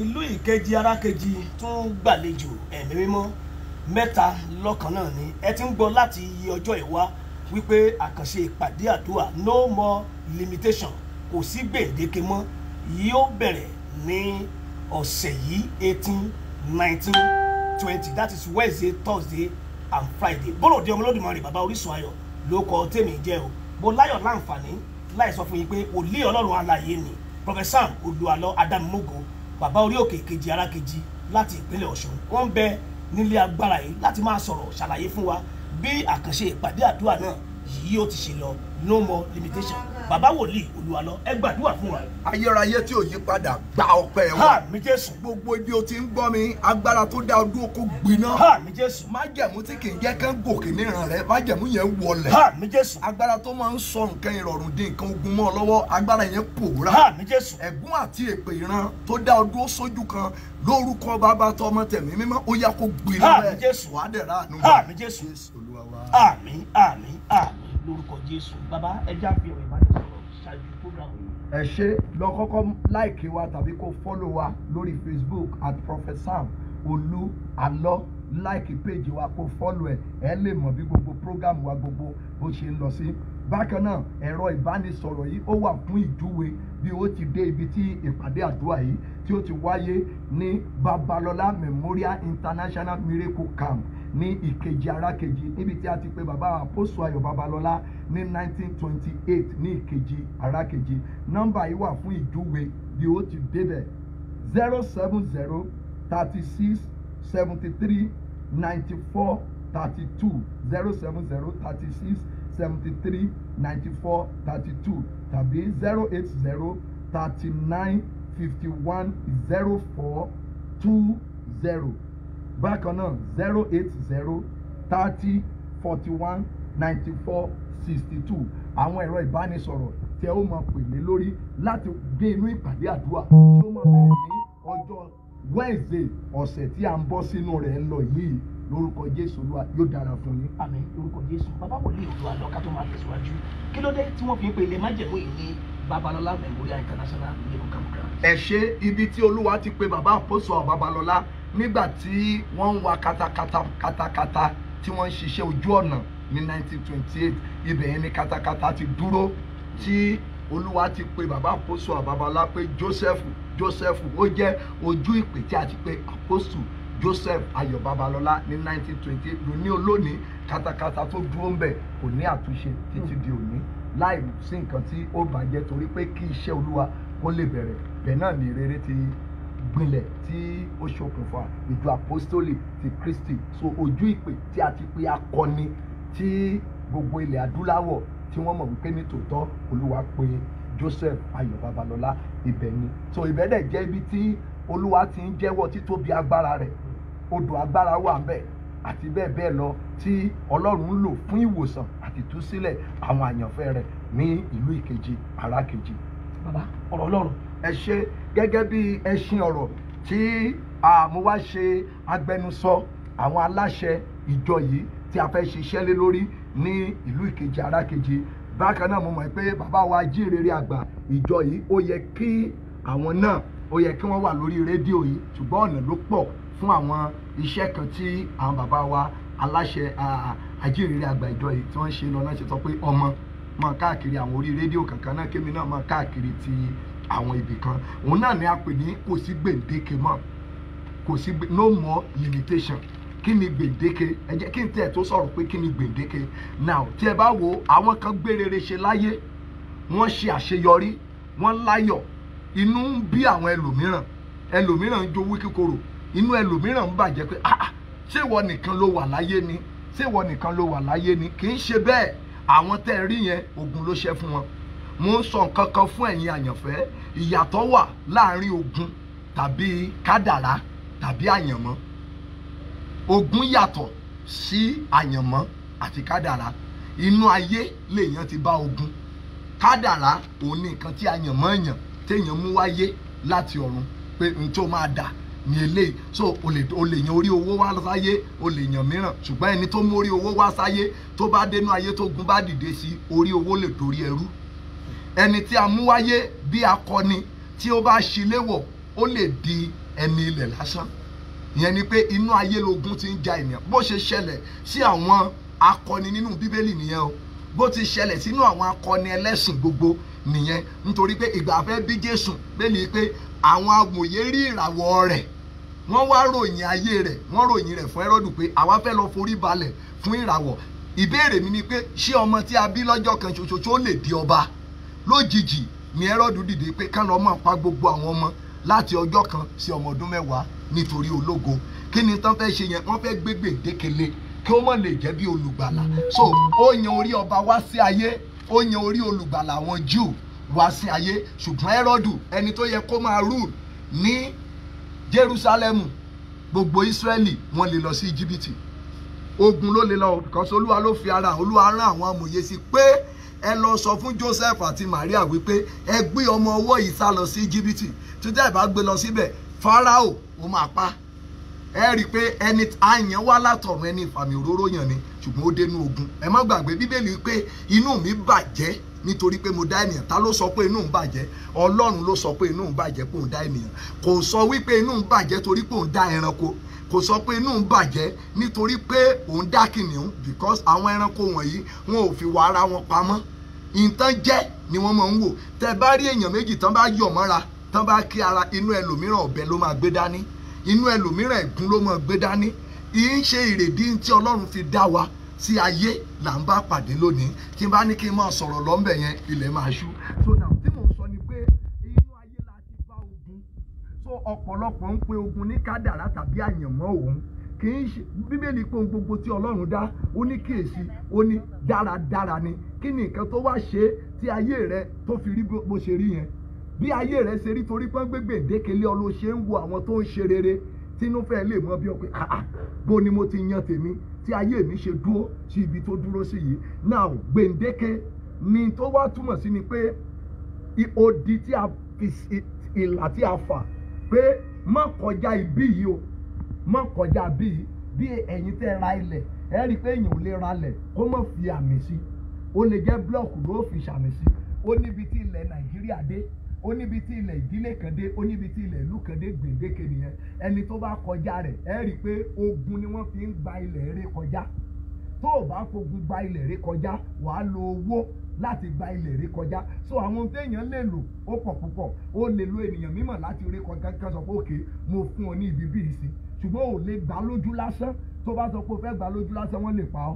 ìlú ìkejì arákejì tún gbàlejò ẹ̀mí mímọ́ mẹ́ta lọ́kan náà ni ẹ ti ń gbọ́ láti iye ọjọ́ ìwá wípé àkànṣe ìpàdé àdúrà no more limitation kò sí gbèǹdéke mọ́ yóò bẹ̀rẹ̀ ní ọ̀sẹ̀ yìí 18, 19, 20 that is Wednesday, Thursday and Friday. Bọ́lọ̀ dé Ọmọlódùmarè bàbá Orísun Ayọ̀ ló kọ tèmi jẹ́ o mo láyọ̀ láǹfààní láì sọ fún yín pé wòlíì Ọlọ́run alààyè ni Professor Sam Olúalọ Adámimógo bàbá orí òkè kejì arákejì láti ìpínlẹ̀ Ọ̀ṣun wọ́n ń bẹ nílé agbára yìí láti máa sọ̀rọ̀ ṣàlàyé fún wa bí àkànṣe ìpàdé àdúrà náà yìí ó ti ṣe lọ no more limitation. Bàbá wòlíì Olúalọ ẹ gbàdúrà fún wa. Ayérayé tí ò yí padà gba ọpẹ́ wa. Àmín Jésù. Gbogbo ibi o ti ń gbọ́ mi agbára tó dá ọdún kó gbiná. Àmín Jésù. Májẹ̀mú tí kì í jẹ́ kán gòkè níran rẹ májẹ̀mú yẹn wọlẹ̀. Àmín Jésù. Agbára tó máa ń sọ nǹkan ìrọ̀rùn di nǹkan ogun mọ́ ọ lọ́wọ́ agbára yẹn pòórá. Àmín Jésù. Ẹ̀gún àti èpè ìran tó dá ọdún sójú kan lórúkọ bàbá tọmọ tẹ̀mí mímọ́ ó yá kó gbiná Àmín rẹ̀. Jésù. Wàá dẹ̀ ráàánú. Àmín Jésù. Olúwa wa. Àmín àmín àmín lórúkọ Jésù. Bàbá ẹja fi ọ̀rọ̀ ìbánisọ̀rọ̀ ṣáájú program yìí. Ẹ ṣé lọ kọ́kọ́ láìkì wa tàbí kó fọ́lọ̀ wa lórí Facebook at Prophet Sam Olúalọ láìkì péjì wa kó fọ́lọ̀ ẹ lè mọ̀ bí gbogbo program wa gbogbo bó ṣe ń lọ sí. Bákan náà ẹ̀rọ ìbánisọ̀rọ̀ yìí ó wà fún ìjúwe bí ó ti dé ibi tí ìpàdé àdúrà yìí tí ó ti wáyé ní Babalọlá Memorial International Miracle Camp ní ìkejì arákejì níbi tí a ti pè bàbá Àpọ́sù Ayọ̀ Babalọlá ní 1928 ní ìkejì arákejì. Nọ́mbà yìí wà fún ìjúwe bí ó ti débẹ̀ 070 36 73 94 32 070 36 73 94 32 tàbí 080 39 51 04 20. Bákan náà 080 30 41 94 62. Àwọn ẹ̀rọ ìbánisọ̀rọ̀ tí ẹ ó máa pè mí lórí láti gbé inú ìpàdé àdúrà tí ó máa bẹ̀rẹ̀ ní ọjọ́ Wednesday ọ̀sẹ̀ tí a ń bọ́ sínú rẹ̀ ń lọ yìí lórúkọ Jésù Olúwa yóò dára fún yín. Àmín lórúkọ Jésù. Bàbá wòlíì Olúalọ ká tó máa tẹ̀síwájú kí ló dé tí wọ́n fi ń pe ilé májẹ̀mú yìí ní Babalọlá Memorial International Miracle Camp. Ẹ ṣé ibi tí Olúwa ti pe bàbá Àpọ́sù Ayọ̀ Babalọlá nígbà tí wọ́n ń wa katakata tí wọ́n ń ṣiṣẹ́ ojú ọ̀nà ní 1928 ibẹ̀ yẹn ni katakata ti dúró tí Olúwa ti pe bàbá Àpọ́sù Ayọ̀ Babalọlá pé Joseph ó jẹ́ ojú ìpè tí a ti pe Àpọ́sù Joseph Ayọ̀ Babalọlá ní 1928 lóní olónìí katakata tó dúró ń bẹ̀ kò ní àtúnṣe títí di òní láì sí nǹkan tí ó bàjẹ́ torí pé kí iṣẹ́ Olúwa kó lè bẹ̀rẹ̀ bẹ́ẹ̀ náà ni rere ti gbilẹ̀ tí ó ṣokùnfà ìjọ apostoli ti Kristi. So ojú ìpè tí a ti pe akọni tí gbogbo ilẹ̀ adúláwọ̀ tí wọ́n mọ̀ wípé ní tòótọ́ Olúwa pe Joseph Ayọ̀ Babalọlá ibẹ̀ ni. So ibẹ̀ dẹ̀ jẹ́ ibi tí Olúwa ti ń jẹ́wọ́ títóbi agbára rẹ̀ odò agbára wà ńbẹ̀ àti bẹ́ẹ̀ bẹ́ẹ̀ lọ tí Ọlọ́run ń lò fún ìwòsàn àti ìtúsílẹ̀ àwọn àyànfẹ́ rẹ̀ ní ìlú ìkejì arákejì. Bàbá ọ̀rọ̀ Ọlọ́run. Ẹ ṣé gẹ́gẹ́ bí ẹṣin ọ̀rọ̀ tí mo wá ṣe agbẹnusọ àwọn aláṣẹ ìjọ yìí tí a fẹ́ ṣiṣẹ́ lé lórí ní ìlú ìkejì arákejì. Bákan náà mo mọ̀ pé bàbá wa jíìrere àgbà ìjọ yìí ó yẹ kí àwọn náà ó yẹ kí wọ́n wà lórí rédíò yìí ṣùgbọ́n ọ̀nà ló pọ̀ fún àwọn iṣẹ́ kan tí àwọn bàbá wa aláṣẹ ajíìrere àgbà ìjọ yìí tí wọ́n ṣe lọ náà ṣe sọ pé ọmọ máa káàkiri àwọn orí rédíò kankan náà kémi náà máa káàkiri ti àwọn ibì kan òun náà ni a pè ní kò sí gbèǹdéke mọ́ kò sí no more limitation. Kí ni gbèǹdéke? Ẹ jẹ́ kí n tẹ̀ tó sọ̀rọ̀ pé kí ni gbèǹdéke. Now tí ẹ bá wo àwọn kan gbé rere ṣe láyé wọ́n ṣe àṣeyọrí wọ́n láyọ̀ inú ń bí àwọn ẹlòmíràn ń jowú kíkorò inú ẹlòmíràn ń bàjẹ́ pé ṣé ìwọ nìkan ló wà láyé ni ṣé ìwọ nìkan ló wà láyé ni kì í ṣe bẹ́ẹ̀ àwọn tẹ́ ẹ rí yẹn ogun ló ṣẹ́ fún wọn. Mo ń sọ nǹkan kan fún ẹ̀yin àyànfẹ́ ìyàtọ̀ wà láàrin ogun tàbí kádàrá tàbí àyànmọ́. Ogun yàtọ̀ sí àyànmọ́ àti kádàrá. Inú ayé lèèyàn ti bá ogun. Kádàrá òun ní nǹkan tí àyànmọ́ èèyàn téèyàn mú wáyé láti ọ̀run pé n tó máa dà ní eléyìí. So o lè yan orí owó wá sáyé o lè yan mìíràn ṣùgbọ́n ẹni tó mú orí owó wá sáyé tó bá dénú ayé tó gun bá dìde sí orí owó lè dorí ẹrú. Ẹni tí a mú wáyé bí akọni tí ó bá ṣiléwọ̀ ó lè di ẹni ilẹ̀ lásán. Ìyẹn ni pé inú ayé logun ti ń ja ènìyàn. Bó ṣe ṣẹlẹ̀ sí àwọn akọni nínú bíbélì nìyẹn o, bó ti ṣẹlẹ̀ sínú àwọn akọni ẹlẹ́sìn gbogbo nìyẹn. Nítorí pé ìgbà fẹ́ bí Jésù bẹ́ẹ̀ni pé àwọn amòye rí ìràwọ̀ rẹ̀, wọ́n wá ròyìn ayé rẹ̀, wọ́n ròyìn rẹ̀ fún Hẹ́rọ́dù pé àwa fẹ́ lọ forí balẹ̀ fún ìràwọ̀. Ìbéèrè mi ni pé ṣé ọmọ tí a bí lọ́jọ́ kan ṣoṣo tó lè di ọba? Lójijì ni Hẹ́rọ́dù dìde pé ká lọ máa pa gbogbo àwọn ọmọ láti ọjọ́ kan sí ọmọ ọdún 10 nítorí ológo. Kí ni tán fẹ́ ṣe yẹn? Wọ́n fẹ́ gbé gbèǹdékele kí ó mọ̀ lè jẹ́ bí olùgbàlà. So ó yan orí ọba wá sí ayé, ó yan orí olùgbàlà àwọn Júù wá sí ayé. Ṣùgbọ́n Hẹ́rọ́dù, ẹni tó yẹ kó máa rule ní Jerúsálẹ́mù, gbogbo Ísírẹ́lì wọ́n lè lọ sí Íjíbítì. Ogun ló lè lọ, because Olúwa ló fi ara, Olúwa rán àwọn amòye sí pé ẹ lọ sọ fún Joseph àti Maria wípé ẹ gbé ọmọ ọwọ́ yìí sá lọ sí Íjíbítì. Tí tẹ́ ẹ bá gbé lọ síbẹ̀, Fáráò ó máa pa. Ẹ rí i pé ẹni àyàn wá látọ̀run, ẹni ìfàmì òróró yàn ni, ṣùgbọ́n ó dénú ogun. Ẹ má gbàgbé Bíbélì pé inú mi bàjẹ́ nítorí pé mo dá ènìyàn. Ta ló sọ pé inú ń bàjẹ́? Ọlọ́run ló sọ pé inú ń bàjẹ́ pé òun dá ènìyàn. Kò sọ wípé inú ń bàjẹ́ torí pé òun dá ẹranko. Kò sọ pé inú ń bàjẹ́ nítorí pé òun dá kìnìún, because àwọn ẹranko wọ̀nyí wọn ò fi wà ara wọn pamọ́. Ìtàn jẹ́ ni wọ́n máa ń wò. Tẹ́ bá rí èèyàn méjì tán bá yọ̀ mọ́ra, tán bá kí ara, inú ẹlòmíràn ọ̀bẹ ló máa gbé dání, inú ẹlòmíràn ẹ̀gún ló máa gbé dání. Ìyí ń ṣe ìrèdí tí Ọlọ́run fi dá wa sí ayé là ń bá pàdé lónìí. Tí n bá ní kí n máa sọ̀rọ̀ lọ́nbẹ̀ yẹn, ilẹ̀ máa ṣú. So now tí mò ń sọ ni pé inú ayé la ti bá ogun. So ọ̀pọ̀lọpọ̀ ń pe ogun ní kádàrá tàbí àyànmọ́ òun. Kì í ṣe Bíbélì pé ohun gbogbo tí Ọlọ́run dá, ó ní kíyèsí, ó ní dáradára ni. Kí ni nǹkan tó wá ṣe tí ayé rẹ tó fi rí bó ṣe rí yẹn? Bí ayé rẹ ṣe rí torí pé gbèǹdékele ọ ló ṣe ń wo àwọn tó ń ṣe rere, tínú fẹ́ lè mọ bí ọ pé bó ni mo ti yan tèmi tí ayé mi ṣe dúró sí ibi tó dúró sí yìí. Now gbèǹdéke ni tó wá túmọ̀ sí ni pé odi tí a fi, ìlà tí a fà pé má kọjá ibí yìí o, má kọjá bí yìí. Bí ẹ̀yin tẹ́ ra ilẹ̀, ẹ rí i pé èèyàn ò lè ra ilẹ̀ kó má fi àmì sí. Ó lè jẹ́ blọọkù ló fi ṣàmì sí. Ó níbi tí ilẹ̀ Nàìjíríà dé, ó níbi tí ilẹ̀ ìdílé kan dé, ó níbi tí ilẹ̀ ìlú kan dé. Gbèǹdéke nìyẹn. Ẹni tó bá kọjá rẹ̀, ẹ rí i pé ogun ni wọ́n fi ń gba ilẹ̀ ré kọjá. Tó o bá fogun gba ilẹ̀ ré kọjá, wàá lo owó láti gba ilẹ̀ ré kọjá. So àwọn téèyàn lè lò ó pọ̀ púpọ̀. Ó lè lo ènìyàn mímọ̀ láti ré kọjá kí wọ́n sọ pé òkè mo fún ọ ní ibi bíi sí. Ṣùgbọ́n ò lè gbà lójú lásán. Tó bá sọ pé o fẹ́ gbà lójú lásán, wọ́n lè pa ọ́.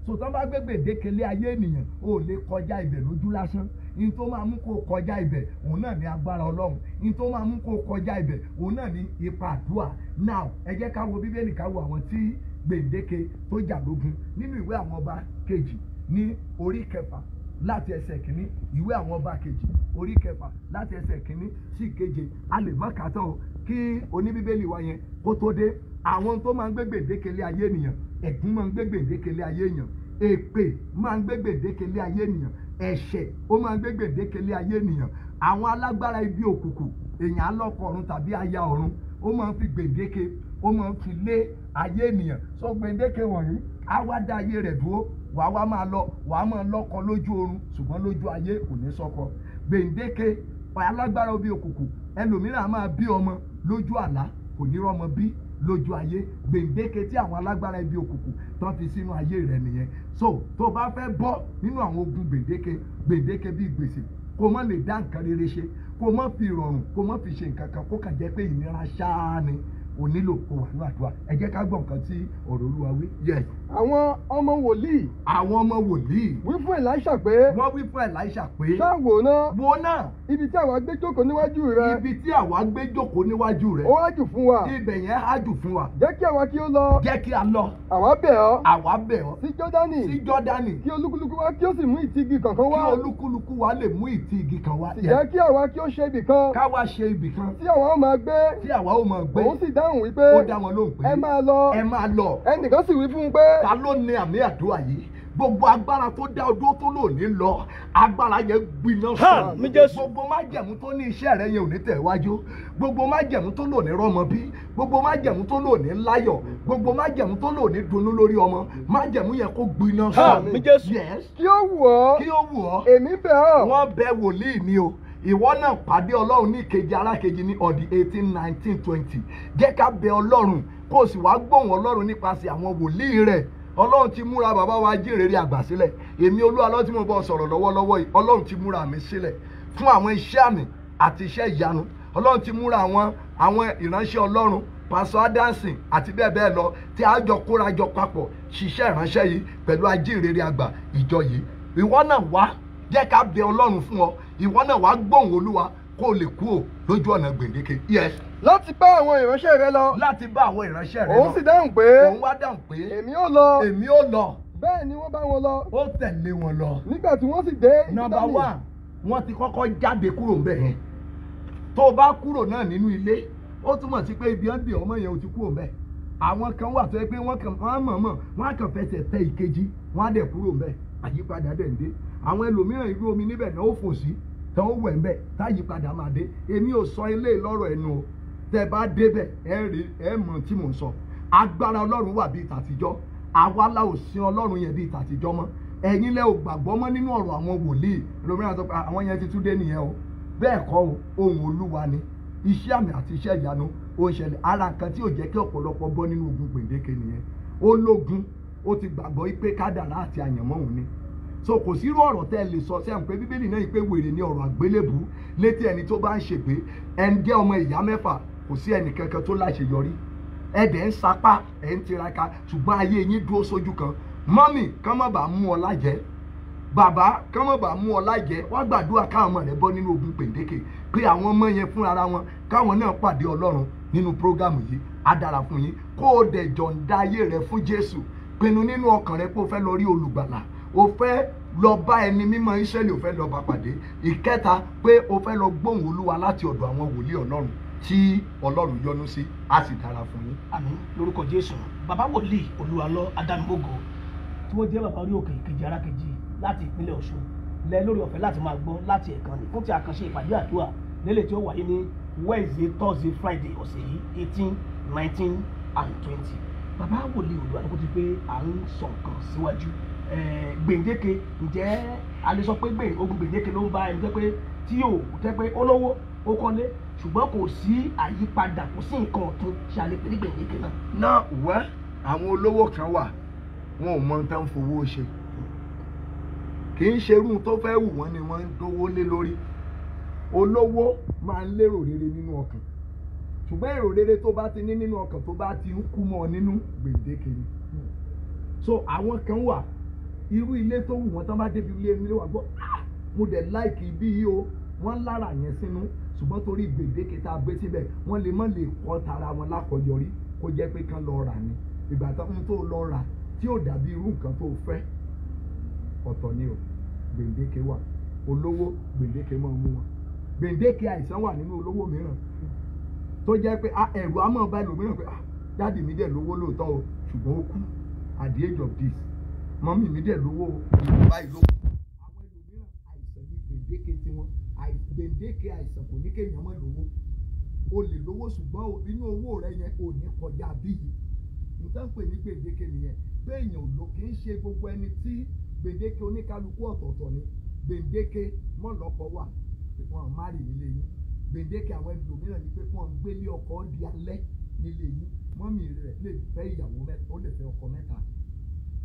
So tán bá gbé gbèǹdéke lé ayé ènìyàn, ò lè kọjá ibẹ̀ lójú lásán. In tó máa mú kó kọjá ibẹ̀, òun náà ní agbára Ọlọ́run. In tó máa mú kó kọjá ibẹ̀, òun náà ní ipa àdúrà. Now ẹ jẹ́ ká wo Bíbélì, ká wo àwọn tí gbèǹdéke tó jà lógun nínú ìwé àwọn ọba kejì ní orí 6 láti ẹsẹ̀ kìíní. Ìwé àwọn ọba kejì orí 6 láti ẹsẹ̀ kìíní sí 7. A lè má kà tán o kí oníbíbélì wa yẹn kó tó dé. Àwọn tó máa ń gbé gbèǹdéke lé ayé ènìyàn, ẹ̀gún máa ń gbé gbèǹdéke lé ayé ènìyàn, èpè máa ń gbé gbèǹdéke lé ayé ènìyàn, ẹ̀ṣẹ̀ ó máa ń gbé gbèǹdéke lé ayé ènìyàn. Àwọn alágbára ibi òkùnkùn, èèyàn alọ́kọ ọ̀run tàbí aya ọ̀run, ó máa ń fi gbèǹdéke, ó máa ń fi lé ayé ènìyàn. So gbèǹdéke wọ̀nyí á wá dá ayé rẹ̀ dúró. Wàá wá máa lọ, wàá máa lọ́kọ lójú oorun, ṣùgbọ́n lójú ayé kò ní sọ́kọ. Gbèǹdéke alágbára ibi òkùnkùn, ẹlòmíràn á máa bí ọmọ lójú àlá, kò ní rọ́mọ bí lójú ayé. Gbèǹdéke tí àwọn alágbára ibi òkùnkùn tán fi sínú ayé rẹ nìyẹn. So tó bá fẹ́ bọ́ nínú àwọn ogun gbèǹdéke bíi gbèsè, kó má lè dá nǹkan rere ṣe, kó má fi rọrùn, kó má fi ṣe nǹkan kan, kó kàn jẹ́ pé ìnira ṣáá ni. O nílò kó wà ní àdúrà. Ẹ jẹ́ ká gbọ́ nǹkan tí ọ̀rọ̀ Olúwa wí. Yes. Àwọn ọmọ wòlíì. Àwọn ọmọ wòlíì. Wí fún Èlíṣà pé. Wọ́n wí fún Èlíṣà pé. Ṣá wò náà. Wò náà. Ibi tí àwa gbé jókòó níwájú rẹ. Ibi tí àwa gbé jókòó níwájú rẹ. Ó wá jù fún wa. Ibẹ̀ yẹn á jù fún wa. Jẹ́ kí àwa kí ó lọ. Jẹ́ kí a lọ. Àwa bẹ̀ ọ́. Àwa bẹ̀ ọ́. Sí Jọ́dánì. Sí Jọ́dánì. Kí olúkúlùkù wa kí ó sì mú ìtì igi kankan wá. Kí olúkúlùkù wa lè mú ìtì igi kan wá. Jẹ́ kí àwa kí ó ṣe ibì kan. Ká wá ṣe ibì kan. Tí àwa ó máa gbé. Tí àwa ó máa gbé. Òun sì dáhùn wípé. Ó dá wọn lóhùn pé. Ẹ máa lọ. Ẹ máa lọ. Ẹnìkan sì wí fún un pé. Ta ló ní àmì àdúrà yìí? Gbogbo agbára tó dá ọdún tó lò ní lọ, agbára yẹn gbiná sọ. Gbogbo májẹ̀mú tó ní iṣẹ́ rẹ yẹn ò ní tẹ̀wájú. Gbogbo májẹ̀mú tó lò ní rọ́mọ bí. Gbogbo májẹ̀mú tó lò ní láyọ̀. Gbogbo májẹ̀mú tó lò ní dunnú lórí ọmọ. Májẹ̀mú yẹn kó gbiná sọ. Yes. Kí ó wù ọ́. Kí ó wù ọ́. Èmi bẹ̀ ọ́. Wọ́n bẹ wòlíì ni o. ìwọ náà pàdé ọlọ́run ní ìkejì arákejì ní on the 18, 19, 20 jẹ́ ká bẹ ọlọ́run kó o sì wá gbóhùn ọlọ́run nípasẹ̀ àwọn wòlíì rẹ̀. Ọlọ́run ti múra bàbá wa Ajínrere Àgbà sílẹ̀. Èmi Olúwa tí mo bọ́ sọ̀rọ̀ lọ́wọ́lọ́wọ́ yìí, Ọlọ́run ti múra mi sílẹ̀ fún àwọn iṣẹ́ àmì àti iṣẹ́ ìyanu. Ọlọ́run ti múra àwọn ìránṣẹ́ Ọlọ́run Pastor Adansin àti bẹ́ẹ̀ bẹ́ẹ̀ lọ tí a jọ kórajọ papọ̀ ṣiṣẹ́ ìránṣẹ́ yìí pẹ̀lú Ajínrere Àgbà ìjọ yìí. Ìwọ náà wá jẹ́ ká bẹ Ọlọ́run fún ọ. Ìwọ náà wá gbóhùn Olúwa kó o lè kúrò lójú ọ̀nà gbèǹdéke. Yes. láti bá àwọn ìránṣẹ́ rẹ lọ. Láti bá àwọn ìránṣẹ́ rẹ lọ. òun sì dáhùn pé. òun wá dáhùn pé. èmi ó lọ. èmi ó lọ. bẹ́ẹ̀ ni wọ́n bá wọn lọ. Ó tẹ̀lé wọn lọ. nígbà tí wọ́n sì dé. Number 1, wọ́n ti kọ́kọ́ jáde kúrò ńbẹ̀ yẹn. Tó o bá kúrò náà nínú ilé, ó túmọ̀ sí pé ibi ọ̀dẹ̀ ọmọ yẹn ò ti kúrò ńbẹ̀. Àwọn kan wà tó yẹ pé wọ́n á kàn fẹsẹ̀ tẹ ìkejì, wọ́n á dẹ̀ kúrò ńbẹ̀. Àyípadà dẹ̀ ń dé. Àwọn ẹlòmíràn irú omi níbẹ̀ náà ó fò sí, tán ó wẹ̀ ńbẹ̀, táyípadà máa dé. Èmi ò sọ ilé lọ́rọ̀ ẹnu o. Tẹ́ bá débẹ̀ ẹ mọ̀ tí mò ń sọ. Agbára Ọlọ́run wà bíi tàtijọ́. Àwa la ò sin Ọlọ́run yẹn bíi tàtijọ́ mọ́. Ẹ̀yin lẹ ò gbàgbọ́ mọ́ nínú ọ̀rọ̀ àwọn wòlíì. Ẹlòmíràn sọ pé àwọn yẹn ti tún dé nìyẹn o. Bẹ́ẹ̀ kọ́ o, ohun Olúwa ni. Iṣẹ́ àmì àti iṣẹ́ ìyanu ó ń ṣẹlẹ̀. Ara nǹkan tí ò jẹ́ kí ọ̀pọ̀lọpọ̀ bọ́ nínú ogun gbèǹdéke nìyẹn. Ó lógun, ó ti gbàgbọ́ pé kádàrá àti àyànmọ́ òun ni. So kò sí irú ọ̀rọ̀ tẹ́ ẹ lè sọ sẹ́yìn pé Bíbélì náà yìí pé wèrè ní ọ̀rọ̀ àgbélébùú létí ẹni tó bá ń ṣègbé. Ẹni jẹ́ ọmọ ìyá mẹ́fà, kò sí ẹnì kankan tó láṣeyọrí. Ẹ̀dẹ̀ ń sapá, ẹ̀ ń tiraka, ṣùgbọ́n ayé yín dúró sójú kan. Mọ́mì kán má bàa mú ọ lájẹ́. Bàbá kán má bàa mú ọ lájẹ́. Wá gbàdúrà káwọn ọmọ rẹ bọ́ nínú ogun gbèǹdéke. Pé àwọn ọmọ yẹn fún ara wọn, káwọn náà pàdé Ọlọ́run nínú prógámù yìí. Á dára fún yín. Kó o dẹ̀ jọ̀ǹda ayé rẹ fún Jésù. Pinnu nínú ọkàn rẹ pé o fẹ́ lọ rí olùgbàlà. O fẹ́ lọ bá ẹni mímọ́ Ísírẹ́lì, o fẹ́ lọ bá pàdé. Ìkẹta pé o fẹ́ lọ gbóhùn Olúwa láti ọ̀dọ̀ àwọn wòlíì Ọlọ́run tí Ọlọ́run yọ́nú sí, á sì dára fún yín. Àmín lórúkọ Jésù. Bàbá wòlíì Olúwalọ Adámimógo tí wọ́n jẹ́ bàbá orí òkè ìkejì arákejì láti ìpínlẹ̀ Ọ̀ṣun lẹ lórí ọ̀fẹ́ láti máa gbọ́ láti ẹ̀kan ní fún ti àkànṣe ìpàdé àdúrà lélẹ̀ tí ó wáyé ní Wednesday, Thursday, Friday ọ̀sẹ̀ yìí 18, 19 and 20. Bàbá wòlíì Olúwalọ kó ti pé à ń sọ nǹkan síwájú. Gbèǹdéke, ǹjẹ́ a lè sọ pé ogun gbèǹdéke ló ń bá ẹni pé tí yóò tẹ́ pé ó lówó ó kọ́lé ṣùgbọ́n kò sí àyípadà, kò sí nǹkan ọ̀tun tí a lè pè ní gbèǹdéke náà. Náà wẹ́ àwọn olówó kan wà, wọn ò mọ ohun tó ń fowó ṣe. Kì í ṣe irú tó fẹ́ wù wọ́n ni wọ́n ń dówó lé lórí. Olówó máa ń lérò rere nínú ọkàn, ṣùgbọ́n èrò rere tó bá ti ní nínú ọkàn tó bá ti ń kú mọ́ nínú gbèǹdéke ni. So àwọn kan wà, irú ilé tó wù wọ́n tán bá débi ilé wà gbọ́, mo dẹ̀ láìkì ibi yìí o, wọ́n lára yẹn sínú, ṣùgbọ́n torí gbèǹdéke tá a gbé síbẹ̀ wọ́n lè má lè kọ́ tara wọn lákọ̀yọrí kó jẹ́ pé kán lọ rà ní. Ìgbà tó lọ rà tí ò dàbí irú nǹkan tó fẹ́, ọ̀tọ̀ ni o. Gbèǹdéke wà. Olówó gbèǹdéke máa ń mú wọn. Gbèǹdéke àìsàn wà nínú olówó mìíràn tó jẹ́ pé ẹ̀rù á máa bá ẹlòmíràn pé dáàdì mi dẹ̀ lówó lóòótọ́ o, ṣùgbọ́n ó kú at the age of this. Mọ́mì mi dẹ̀ lówó ìwọ̀nba ìlú. Àwọn ẹlòmíràn àìsàn ní gbèǹdéke tiwọn. Gbèǹdéke àìsàn kò ní kéèyàn má lówó. O lè lówó ṣùgbọ́n inú owó rẹ yẹn ò ní kọjá bíyì. Nǹkan pè ní gbèǹdéke nìyẹn. Pé èèyàn ò lò, kì í ṣe gbogbo ẹni tí gbèǹdéke oníkálukú ọ̀tọ̀ọ̀tọ̀ ni. Gbèǹdéke mọ́lọ́pọ̀ wà pé wọ́n má rì nílé yín. Gbèǹdéke àwọn ẹlòmíràn ni pé wọ́n gbélé ọkọ di alẹ́ nílé yín. Mọ́mì rẹ̀ lè fẹ́ ìyàwó mẹ́ta, ó lè fẹ́ ọkọ mẹ́ta.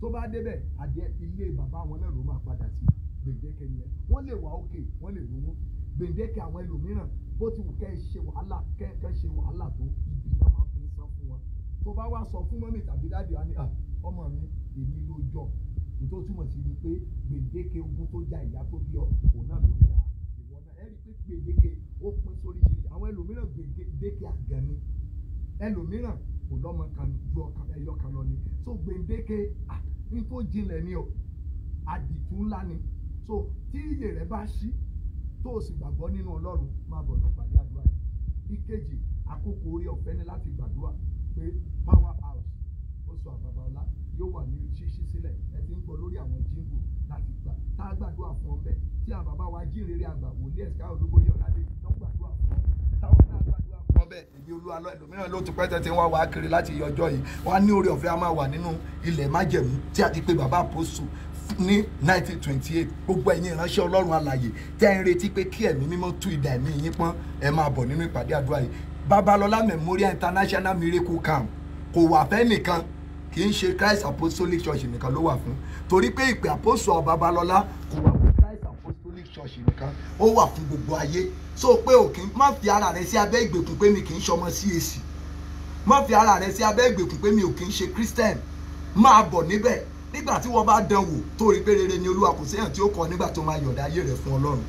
Tó bá débẹ̀ adé ilé bàbá wọn náà ló máa padà sí. Gbèǹdéke nìyẹn. Wọ́n lè wà òkè, wọ́n lè lówó. Gbèǹdéke àwọn ẹlòmíràn bó ti wù kẹ́ ṣe wàhálà tó ibi náà máa fi ń san fún wọn. Tó bá wá sọ fún mọ́mì tàbí dáàdì wa ní ọmọ mi èmi ló jọ. Nítorí túmọ̀ sí ni pé gbèǹdéke ogun tó já ìyá tó bí ọ òun náà ló ń jà ìwọ náà. Ẹ rí i pé gbèǹdéke ó pín sóríṣiríṣi. Àwọn ẹlòmíràn gbèǹdéke àgàn ni. Ẹlòmíràn kò lọ́mọ kan ju ẹyọ kan lọ ni. So gbèǹdéke ní tó jinlẹ̀ ni o, àdìtú ńlá ni. So tí ilé rẹ bá ṣí tó o sì gbàgbọ́ nínú Ọlọ́run, máa bọ̀ ní ìpàdé àdúrà yìí. Ìkejì, àkókò orí ọ̀fẹ́ ni láti gbàdúrà pé Power House Oṣù Àbàbàọlá yóò wà ní ṣíṣí sílẹ̀. Ẹ ti ń gbọ́ lórí àwọn jíngù láti gbà. Tá a gbàdúrà fún ọ bẹ́ẹ̀ tí àwọn bàbá wa Ajínrere Àgbà Wòlíì Ẹ̀sìkáyọ̀ Olúbóyè Ọládèjì tó gbàdúrà fún ọ. Táwọn náà gbàdúrà fún ọ bẹ́ẹ̀ èmi Olúwa lọ ẹlòmíràn ló ti pẹ́ tẹ́tí wá wá kiri láti ọjọ́ yìí wọ́n á ní oore ọ̀fẹ́ a máa wà nínú ilẹ̀ májẹ̀mú tí a ti pe bàbá àpòsù ní 1928 gbogbo ẹ̀yin ìránṣẹ́ Ọlọ́run alààyè tẹ́ ń retí pé kí ẹ̀mí mímọ́ tú idà ẹ̀mí yín pọ́n ẹ máa bọ̀ nínú ìpàdé àdúrà yìí Babalọlá Memorial International Miracle Camp kò wà fẹ́ nìkan kì í ṣe Christ Apostolic Church nìkan ló wà fún torí pé ìpè àpòsù Babalọlá kò wà fún Christ Apostolic Church nìkan ó wà fún gbogbo ayé so pé òkè má fi ara rẹ sí abẹ́ ìgbèkùn pé mi kì í ṣọmọ CAC má fi ara rẹ sí abẹ́ ìgbèkùn pé mi ò kì í ṣe Christian máa bọ̀ níbẹ̀ nígbà tí wọ́n bá dán wò tó rí pé rere ni Olúwa kò séyàn tí ó kọ nígbà tó máa yọ̀dá ayé rẹ̀ fún Ọlọ́run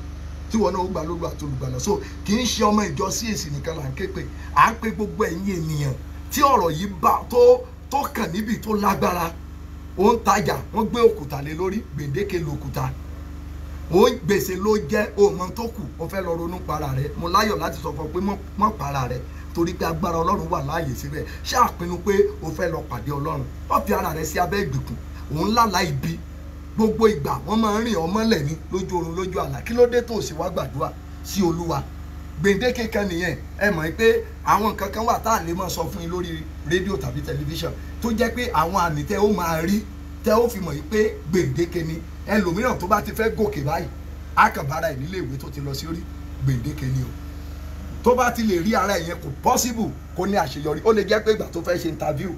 tí wọn náà ó gbà lóògbà tó lùgbà lọ so kì í ṣe ọmọ ìjọ CAC nìkan là ń ké pè à ń pe gbogbo ẹ̀yin ènìyàn tí ọ̀rọ̀ yìí bá tó kàn níbi tó lágbára ó ń tajà wọ́n gbé òkúta lé lórí gbèdéke lòkúta ó ń gbèsè ló jẹ́ òmò tó kù ó fẹ́ lọ ronú para rẹ̀ mo láyọ̀ láti sọ fún ọ pé mọ́ para rẹ̀ torí pé agbára Ọlọ́run wà láàyè síbẹ̀ ṣáà pinnu pé o fẹ́ lọ pàdé Ọlọ́run wọ́n fi ara rẹ̀ sí abẹ́ ìgbèkùn òun lálá ibi gbogbo ìgbà wọ́n máa ń rìn ọmọlẹ̀ ní lójú oorun lójú àlá kí ló dé tó sì wá gbàdúrà sí Olúwa gbèǹdéke kan nìyẹn ẹ mọ̀ pé àwọn nǹkan kan wà tá à lè máa sọ fún yín lórí rédíò tàbí tẹlifíṣàn tó jẹ́ pé àwọn àmì tẹ́ ó máa rí tẹ́ ó fi mọ̀ pé gbèǹdéke ni ẹlòmíràn tó bá ti fẹ́ gòkè báyìí akàbára ẹ̀ nílé ìwé tó ti lọ sí orí gbèǹdéke ni o tó bá ti lè rí ara ẹ̀yẹn kò possible kó ní àṣeyọrí ó lè jẹ́ pé ìgbà tó fẹ́ ṣe interview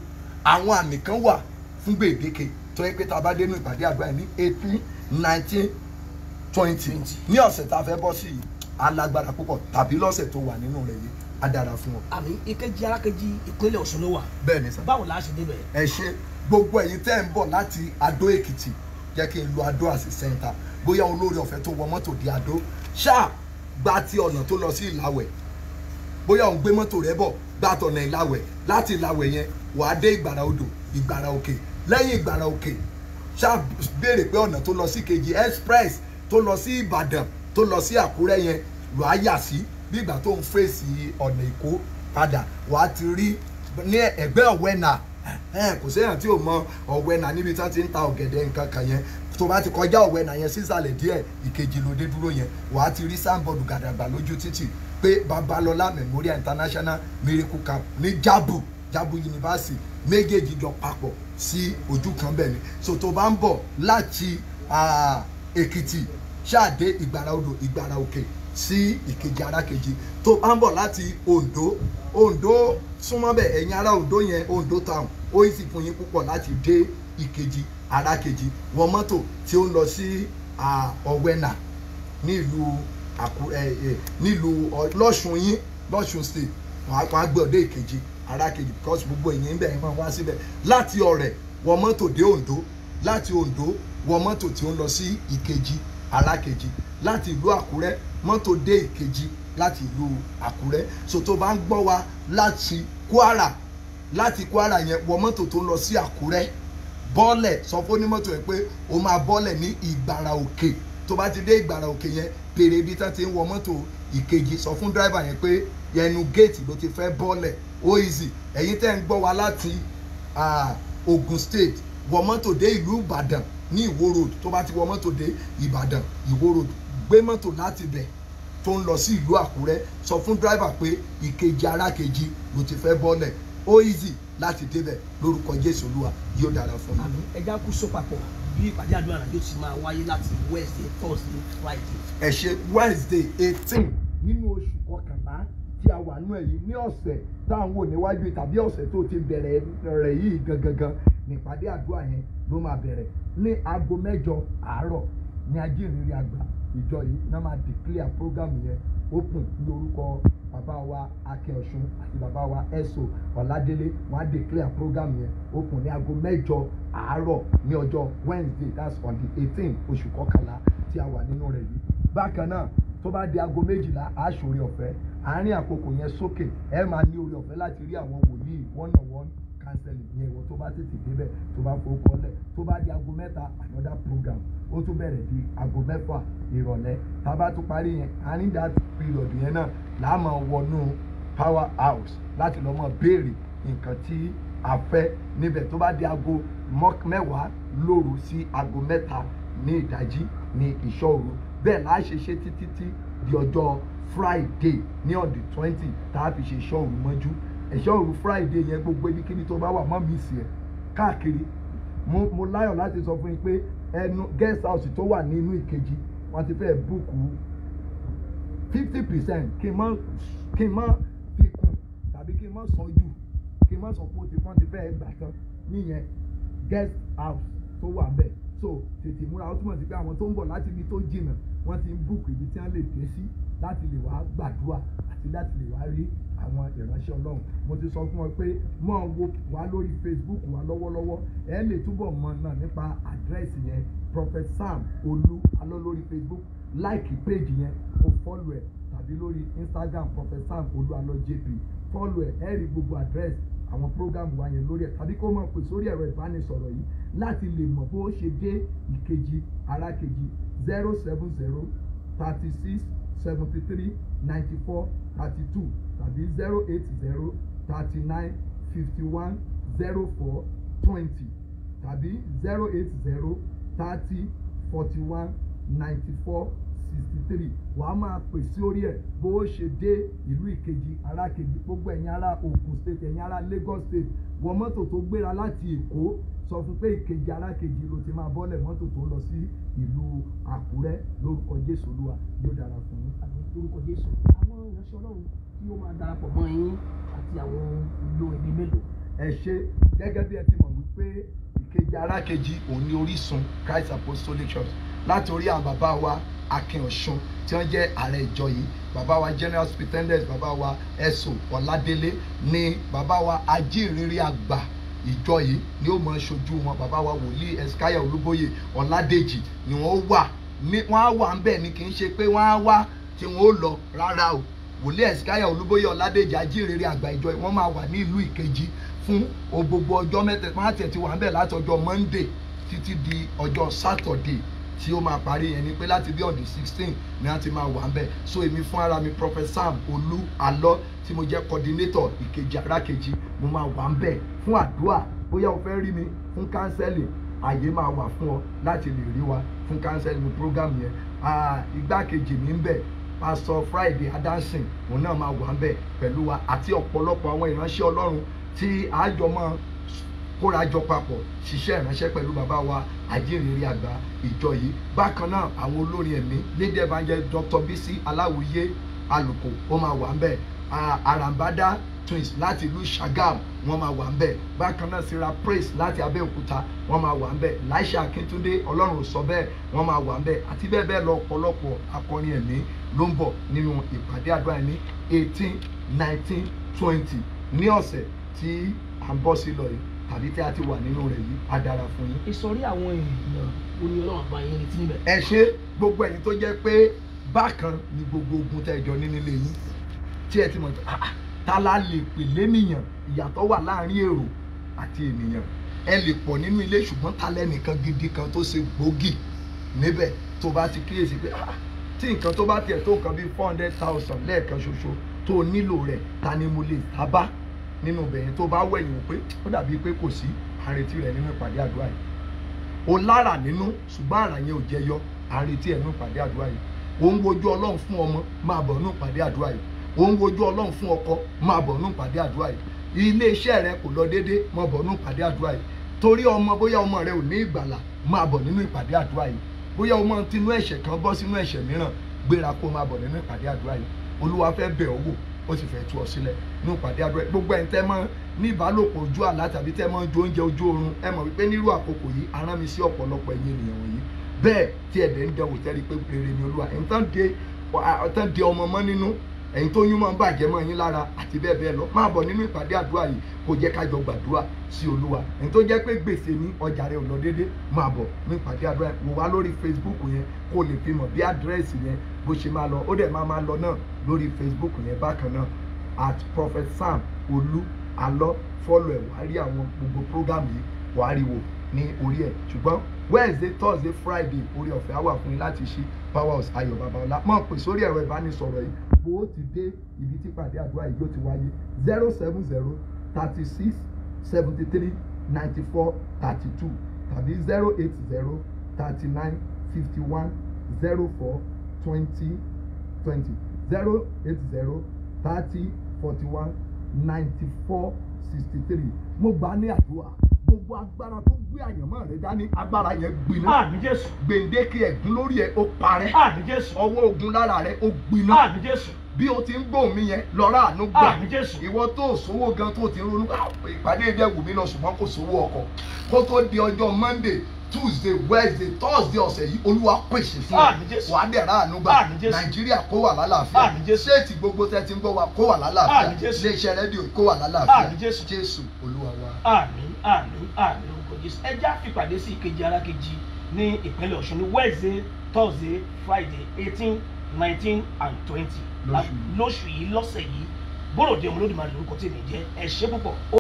àwọn àmì kan wà fún gbèǹdéke tó yẹ pé tá a bá dénú ìpàdé àgbà ní 18 19 20 ní ọ̀sẹ̀ tá a fẹ́ bọ́ sí yìí alágbára púpọ̀ tàbí lọ́sẹ̀ tó wà nínú rẹ̀ yìí á dára fún ọ. àmì ìkejì arákejì ìpínlẹ̀ Ọ̀ṣun ló wà. bẹ́ẹ̀ ni sà. báwo la ṣe débẹ̀. ẹ ṣe gbogbo ẹ̀yin tẹ́ ń bọ̀ láti Adó Èkìtì jẹ́ kí n lo Adó àsì center bóyá olórí ọ̀fẹ́ tó wọ mọ́tò di Adó ṣáà gba ti ọ̀nà tó lọ sí Ìlàwẹ̀ bóyá òun gbé mọ́tò rẹ bọ̀ gba tọ̀nà Ìlàwẹ̀ láti Ìlàwẹ̀ yẹn wàá dé Ìgbàrà Odò Ìgbàrà Òkè lẹ́yìn Ìgbàrà Òkè ṣáà béèrè pé ọ̀nà tó lọ sí kejì express tó lọ sí Ìbàdàn tó lọ sí Àkúrẹ́ yẹn lọ á yà sí bí ìgbà tó ń fèsì ọ̀nà Èkó padà wàá ti rí ní ẹ̀gbẹ́ Ọ̀wẹ́nà kò séyàn tí ò mọ Ọ̀wẹ́nà níbi tí wọ́n ti ń ta ọ̀gẹ̀dẹ̀ nǹkan kan yẹn tó bá ti kọjá Ọ̀wẹ́nà yẹn sísàlẹ̀ díẹ̀ ìkejì lóde dúró yẹn wàá ti rí sáńbọ̀dù gàdàgbà lójú títì pé Babalọlá Memorial International Miracle Camp ní Jábù University méjèèjì jọ papọ̀ sí ojú kan bẹ́ẹ̀ ni so tó bá ń bọ̀ láti Èkìtì ṣáàdé Ìgbàrà Odò Ìgbàrà Òkè sí ìkejì arákejì tó bá ń bọ̀ láti Oǹdó súnmọ́ bẹ̀ ẹ̀yin ará Oǹdó yẹn Oǹdó town ó yìí sì fún yín púpọ̀ láti dé ìkejì arákejì wọ mọ́tò tí ó ń lọ sí Ọ̀wẹ́nà nílùú Lọ́ṣùn yín Lọ́ṣùn state wọn á gbé ọdẹ ìkejì arákejì because gbogbo èyí ń bẹ̀ ẹ̀ máa wá síbẹ̀ láti Ọ̀rẹ̀ wọ mọ́tò dé Oǹdó láti Oǹdó wọ mọ́tò tí ó ń lọ sí ìkejì arákejì láti ìlú Àkúrẹ́ mọ́tò dé ìkejì láti ìlú Àkúrẹ́ so tó bá ń gbọ́ wa láti Kwara yẹn wọ mọ́tò tó ń lọ sí Àkúrẹ́ bọ́ọ̀lẹ̀ sọ fún onímọ́tò yẹn pé o máa bọ́ọ̀lẹ̀ ní Ìgbàrà Òkè tó bá ti dé Ìgbàrà Òkè yẹn béèrè ibi tá ti ń wọ mọ́tò ìkejì sọ fún dírẹ́bà yẹn pé ẹnu géètì ló ti fẹ́ bọ́ọ̀lẹ̀ ó easy ẹ̀yin tẹ́ ń gbọ́ wa láti Ogun State wọ mọ́tò dé ìlú Ìbàdàn ní Ìwó road tó bá ti wọ mọ́tò dé Ìbàdàn Ìwó road gbé mọ́tò láti bẹ̀ tó ń lọ sí ìlú Àkúrẹ́ sọ fún dírẹ́bà pé ìkejì arákejì ló ti fẹ́ bọ́ọ̀lẹ̀ ó easy láti débẹ̀ lórúkọ Jésù Olúwa yóò dára fún mi. àmì ẹja kú so papọ̀ bí ìpàdé àdúrà náà yóò ti máa wáyé láti Wednesday Thursday Friday. ẹ ṣe Wednesday 18 nínú oṣù kọkànlá tí a wà nú ẹ̀ yìí ní ọ̀sẹ̀ tá à ń wò níwájú tàbí ọ̀sẹ̀ tó ti bẹ̀rẹ̀ rẹ̀ yìí gangan nípàdé àdúrà yẹn ló máa bẹ̀rẹ̀ ní aago 8 àárọ̀ ní Ajínrere Àgbà ìjọ yìí náà máa declare program yẹn open ní orúkọ bàbá wa Akin Ọ̀ṣun àti bàbá wa Ẹ̀sọ́ Ọ̀ládélé wọ́n á declare program yẹn open ní aago 8 àárọ̀ ní ọjọ́ Wednesday that's on the 18th oṣù kọkànlá tí a wà nínú rẹ̀ yìí. bákan náà tó bá di aago 12 àṣòrí ọ̀fẹ́ àárín àkókò yẹn sókè ẹ máa ní orí ọ̀fẹ́ láti rí àwọn wòlíì one-on-one counseling yẹn ìwọ tó bá tètè débẹ̀ tó bá forúkọ lẹ̀ tó bá di aago 3 another program ó tún bẹ̀rẹ̀ di aago 6 ìrọ̀lẹ́ tá a bá tún parí yẹn àárín that period yẹn náà làá máa wọnú power house láti lọ́ mọ̀ béèrè nǹkan tí a fẹ́ níbẹ̀ tó bá di aago 10 lóru sí aago 3 ní ìdájí ní ìṣọ́ òru bẹ́ẹ̀ láà ṣe ṣe títí tí di ọjọ́ Friday ní on the 20 tá a fi ṣe ìṣọ́ òru mọ́jú ìṣọ́ òru Friday yẹn gbogbo ibikíbi tó bá wà mọ́ mi sí ẹ̀ káàkiri mo láyọ̀ láti sọ fún yín pé ẹnu guest house tó wà nínú ìkejì wọ́n ti fẹ́ búùkù 50% kí n má fi kún tàbí kí n má sọ jù kí n má sọ pé wọ́n ti fẹ́ gbà tán níyẹn guest house tó wà bẹ́ẹ̀ so tètè múra ó túmọ̀ sí pé àwọn tó ń bọ̀ láti ibi tó jìnnà wọ́n ti ń búùkù ibi tí wọ́n lè dé sí láti lè wá gbàdúrà àti láti lè wá rí àwọn ìránṣẹ́ Ọlọ́run mo ti sọ fún wọn pé mọ̀ wo wá lórí Facebook wa lọ́wọ́lọ́wọ́ ẹ lè túbọ̀ mọ̀ náà nípa àdírẹ́sì yẹn Prophet Sam Olú alọ́ lórí Facebook like page yẹn o follow ẹ tàbí lórí Instagram Prophet Sam Olú alọ́ JP follow ẹ rí gbogbo àdírẹ́sì àwọn program wa yẹn lórí ẹ tàbí kó mọ̀ pé sórí ẹ̀rọ ìbánisọ̀rọ̀ yìí láti lè mọ̀ bó ṣe dé ìkejì arákejì 070 36 73 94 32 tàbí 080 39 51 04 20 tàbí 080 30 41 94 63 wàá máa pè sí orí ẹ̀ bó ṣe dé ìlú ìkejì arákejì gbogbo ẹ̀yin ará Ògùn state ẹ̀yin ará Lagos state wọ mọ́tò tó gbéra láti Èkó sọ fún pé ìkejì arákejì ló ti máa bọ́lẹ̀ mọ́tò tó lọ sí ìlú Àkúrẹ́ lórúkọ Jésù Olúwa yóò dára fún yín. lórúkọ Jésù àwọn ìránṣẹ́ Ọlọ́run tí ó máa darapọ̀ mọ́ yín àti àwọn ìlú ẹbí mélòó. ẹ ṣe gẹ́gẹ́ bí ẹ ti mọ̀ wípé ìkejì arákejì òun ni orísun Christ Apostolic Church láti orí àwọn bàbá wa Akin Ọ̀ṣun tí wọ́n jẹ́ ààrẹ ìjọ yìí bàbá wa General Superintendent bàbá wa Ẹ̀sọ́ Ọ̀ládélé ní bàbá wa ajínrere àgbà ìjọ yìí ni ó máa ṣojú wọn bàbá wa wòlíì Ẹ̀sìkáyà Olúbóyè Ọ̀ládèjì ni wọ́n wà wọ́n á wà ń bẹ̀ ni kì í ṣe pé wọ́n á wá tí wọ́n ó lọ rárá o wòlíì Ẹ̀sìkáyà Olúbóyè Ọ̀ládèjì ajínrere àgbà ìjọ yìí wọ́n máa wà ní ìlú Ìkejì fún gbogbo ọjọ́ mẹ́tẹ̀ wọ́n á tẹ̀ ti wà ń bẹ̀ láti ọjọ́ Monday títí di ọjọ́ Saturday tí ó máa parí yẹn ni pé láti bí on the 16 ni wọ́n ti máa wà ń bẹ̀ so èmi fún ara mi Prophet Sam Olú alọ́ tí mo jẹ́ coordinator ìkejì arákejì mo máa wà ń bẹ̀ fún àdúrà bóyá o fẹ́ rí mi fún counseling àyè máa wà fún ọ láti lè rí wa fún counseling program yẹn igbákejì mi ń bẹ̀ Pastor Friday Adansin òun náà máa wà ń bẹ̀ pẹ̀lú wa àti ọ̀pọ̀lọpọ̀ àwọn ìránṣẹ́ Ọlọ́run tí àjọ máa kórajọ papọ̀ ṣiṣẹ́ ìránṣẹ́ pẹ̀lú bàbá wa ajínrere àgbà ìjọ yìí bákan náà àwọn olórin ẹ̀mí Lady Evangelist Dr. Bisi Aláwìyé Àlùkò ó máa wà ń bẹ̀ Arambada Twins láti ìlú Ṣàgámù wọ́n máa wà ń bẹ̀ bákan náà Sarah Praise láti Abẹ́òkúta wọ́n máa wà ń bẹ̀ Laisha Akíntúndé Ọlọ́run ò sọ bẹ́ẹ̀ wọ́n máa wà ń bẹ̀ àti bẹ́ẹ̀ bẹ́ẹ̀ lọ ọ̀pọ̀lọpọ̀ akọrin ẹ̀mí ló ń bọ̀ nínú ìpàdé àdúrà ní 18 19 20 ní ọ̀sẹ̀ tí à ń bọ́ sí lọ yìí tàbí tí a ti wà nínú rẹ̀ yìí á dára fún yín. ìsọ̀rí àwọn èèyàn oní Ọlọ́run àbá yín retí níbẹ̀. ẹ ṣe gbogbo ẹ̀yin tó jẹ́ pé bákan ni gbogbo ogun tẹ́ jọ ní nílé yín tí ẹ ti mọ̀ ta la lè pè lénìyàn ìyàtọ̀ wà láàrin èrò àti ènìyàn ẹ lè pọ̀ nínú ilé ṣùgbọ́n ta lẹ́nìkan gidi kan tó ṣe gbòógì níbẹ̀ tó bá ti kíyèsí pé tí nǹkan tó bá tiẹ̀ tó nǹkan bíi 400,000 lẹ́ẹ̀kan ṣoṣo tó nílò rẹ̀ ta ni mo lè tábà nínú bẹ̀yẹn tó bá wẹ̀yìn wò pé ó dàbí pé kò sí àrètí rẹ̀ nínú ìpàdé àdúrà yìí o lára nínú ṣùgbọ́n àrà yẹn ò jẹyọ àrètí ẹ̀ nínú ìpàdé àdúrà yìí o ń wojú Ọlọ́run fún ọmọ máa bọ̀ nínú ìpàdé àdúrà yìí o ń wojú Ọlọ́run fún ọkọ máa bọ̀ nínú ìpàdé àdúrà yìí ilé iṣẹ́ rẹ kò lọ déédéé máa bọ̀ nínú ìpàdé àdúrà yìí torí ọmọ bóyá ọmọ rẹ ò ní ìgbàlà máa bọ̀ nínú ìpàdé àdúrà yìí bóyá ọmọ tinú ẹ̀ṣẹ̀ kan bọ́ sínú ẹ̀ṣẹ̀ mìíràn gbéra kó máa bọ̀ nínú ìpàdé àdúrà yìí Olúwa fẹ́ bẹ̀ ọ́ wò ó sì fẹ́ tú ọ sílẹ̀ ní ìpàdé àdúrà yìí gbogbo ẹ̀yin tẹ́ mọ́ ní ìbálòpọ̀ ojú àlá tàbí tẹ́ mọ́ ju oúnjẹ ojú oorun ẹ mọ̀ wípé nírú àkókò yìí arán mi sí ọ̀pọ̀lọpọ̀ ẹ̀yin ènìyàn wọ̀nyí bẹ́ẹ̀ tí ẹ̀dẹ̀ ń dẹwò tẹ́rí pé rere ni Olúwa ẹ̀yin tán de ọmọ mọ́ nínú ẹ̀yin tó yún mọ́ ń bàjẹ́ mọ́ yín lára àti bẹ́ẹ̀ bẹ́ẹ̀ lọ máa bọ̀ nínú ìpàdé àdúrà yìí kó jẹ́ ká jọ gbàdúrà sí Olúwa ẹ̀yin tó jẹ́ pé gbèsè ní ọjà rẹ̀ ò lọ déédéé máa bọ̀ ní ìpàdé àdúrà yìí wò wá lórí Facebook yẹn kó lè fi mọ̀ bí àdírẹ́sì yẹn bó ṣe máa lọ ó dẹ̀ máa lọ náà lórí Facebook yẹn bákan náà at Prophet Sam Olú alọ́ fọ́lọ̀ ẹ̀ wá rí àwọn gbogbo program yìí wàá rí wò ní orí ẹ̀ ṣùgbọ́n Wednesday Thursday Friday orí ọ̀fẹ́ á wà fún yín láti ṣí Power House Ayọ̀ Babalọlá mọ̀ pé sórí ẹ̀rọ ìbánisọ̀rọ̀ yìí bó ti dé ibi tí pàdé àdúrà yìí yóò ti wáyé 070 36 73 94 32 tàbí 080 39 51 04 20 20 080 30 41 94 63. mo gbà ní àdúrà gbogbo agbára tó gbé àyànmọ́ rẹ dání agbára yẹn gbiná. Àmín Jésù. gbèǹdéke ẹ̀gún lórí ẹ ó parẹ́. Àmín Jésù. ọwọ́ ogun lára rẹ ó gbiná. Àmín Jésù. bí o ti ń gbóhùn mi yẹn lọ́ra àánú gbà. Àmín Jésù. ìwọ tó sówó gan tó ti ronú ìpàdé ìdẹ́ wù mí lọ ṣùgbọ́n kò sówó ọkọ̀ kó tó di ọjọ́ Monday Tuesday Wednesday Thursday ọ̀sẹ̀ yìí Olúwa pèsè fún Àmín Jésù. wà á dẹ̀ ra àánú gbà. Àmín Jésù. Nàìjíríà kó wà lálàáfíà. Àmín Jésù. ṣéètì gbogbo tẹ́ ti ń gbọ́ wa kó wà lálàáfíà. Àmín Jésù. iléeṣẹ́ rédíò kó wà lálàáfíà. Àmín Jésù. Jésù Olúwa wa. Àmín àmín àmín orúkọ Jésù. ẹ já fìpàdé sí ìkejì arákejì ní ìpínlẹ̀ Ọ̀ṣun ní Wednesday Thursday Friday 18 19 and 20 Lóṣù yìí. lóṣù yìí lọ́sẹ̀ yìí Bọ́rọ̀dé Ọmọlódùmarè lórúkọ tí èmi jẹ́ ẹ ṣé púpọ̀.